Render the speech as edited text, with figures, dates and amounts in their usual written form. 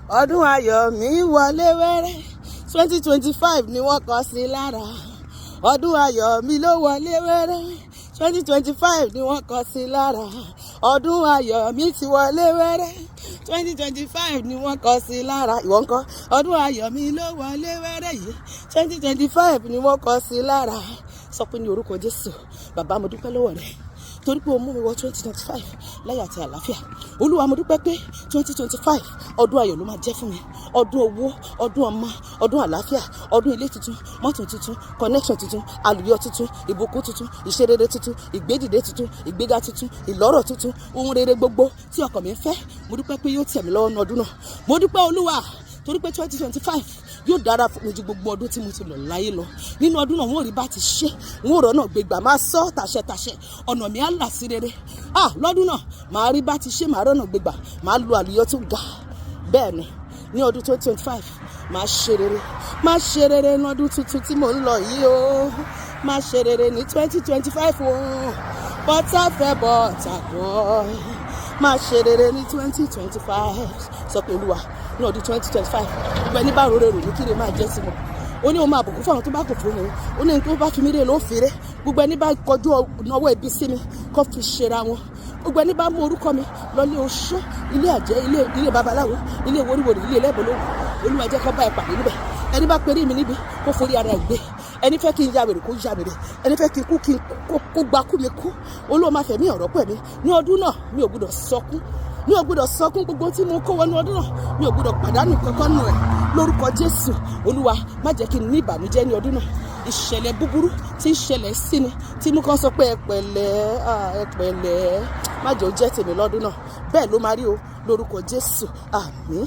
ọdún ayọ̀ mi wọlé wẹ́rẹ́ 2025 ni wọ́n kọ sí lára. Ọdún ayọ̀ mi ló wọlé wẹ́rẹ́ 2025 ni wọ́n kọ sí lára. Ọdún ayọ̀ mi ti wọlé wẹ́rẹ́ 2025 ni wọ́n kọ sí lára. Ìwọ ńkọ́? Ọdún ayọ̀ mi ló wọlé wẹ́rẹ́ yìí 2025 ni wọ́n kọ sí lára. Sọ pé ní orúkọ Jésù, bàbá mo dúpẹ́ lọ́wọ́ rẹ torí pé o mú mi wọ 2025 láyọ̀ àti àlàáfíà. Olúwa mo dúpẹ́ pé 2025 ọdún ayọ̀ ló máa jẹ́ fún mi. Ọdún owó, ọdún ọmọ, ọdún àlàáfíà, ọdún ilé tuntun, mọ́tò tuntun, connection tuntun, àlùyọ tuntun, ìbùkún tuntun, ìṣerere tuntun, ìgbédìde tuntun, ìgbéga tuntun, ìlọ́rọ̀ tuntun, ohun rere gbogbo tí ọkàn mi ń fẹ́. Mo dúpẹ́ pé yóò tẹ̀ mí lọ́wọ́ ní ọdún náà. Mo dúpẹ́ Olúwa torí pé 2025 yóò dára fún mi ju gbogbo ọdún tí mo ti lọ láyé lọ. Nínú ọdún náà wọn ò rí bá ti ṣe, wọn ò rọ́nà gbégbà máa sọ tàṣẹ ọ̀nà mi á là sí rere. Lọ́dún náà màá rí bá ti ṣe, màá rọ́nà gbégbà, màá lo àlùyọ tó ga. Bẹ́ẹ̀ ni ní ọdún 2025 màá ṣe rere, màá ṣe rere ní ọdún tuntun tí mò ń lọ yìí o. Màá ṣe rere ní 2025 o. Bọ́tà fẹ́ bọ́tà gbọ́. Màá ṣe rere ní 2025. Sọ pé Olúwa ní ọdún 2025 gbogbo ẹni bá rore rò ní kí lè máa jẹ́ sí wọn. Ó ní òun máa bùkún fún àwọn tó bá kò fún mi. Ó ní tó bá fi mí rè ló fèrè. Gbogbo ẹni bá kọjú ọwọ́ ibi sí mi kó fi ṣera wọn. Gbogbo ẹni bá mú orúkọ mi lọ ilé oṣó, ilé àjẹ́, ilé babaláwo, ilé wóríwòrí, ilé ẹlẹ́bọ̀lówó. Olúwa jẹ́ kó bá ẹ pàdé níbẹ̀. Ẹni bá perí mi níbi kó forí ara ẹ̀ gbé. Ẹni fẹ́ kí n ya wèrè kó ya wèrè. Ẹni fẹ́ kí n kú kó gba kú mi kú. Olúwa máa fẹ̀mí ọ̀rọ̀ pẹ̀ mí. Ní ọdún náà mi ò gbọdọ̀ sọkún. Mi ò gbọdọ̀ sọkún gbogbo tí mo kó wọnú ọdún náà. Mi ò gbọdọ̀ pàdánù kankan nù ẹ̀. Lórúkọ Jésù, Olúwa má jẹ́ kí n ní ìbànújẹ́ ní ọdún náà. Ìṣẹ̀lẹ̀ búburú tí ń ṣẹlẹ̀ sí ni tí mú kán sọ pé ẹ pẹ̀lẹ́ má jẹ́ ó jẹ́ tèmi lọ́dún náà. Bẹ́ẹ̀ ló máa rí o lórúkọ Jésù. Àmín.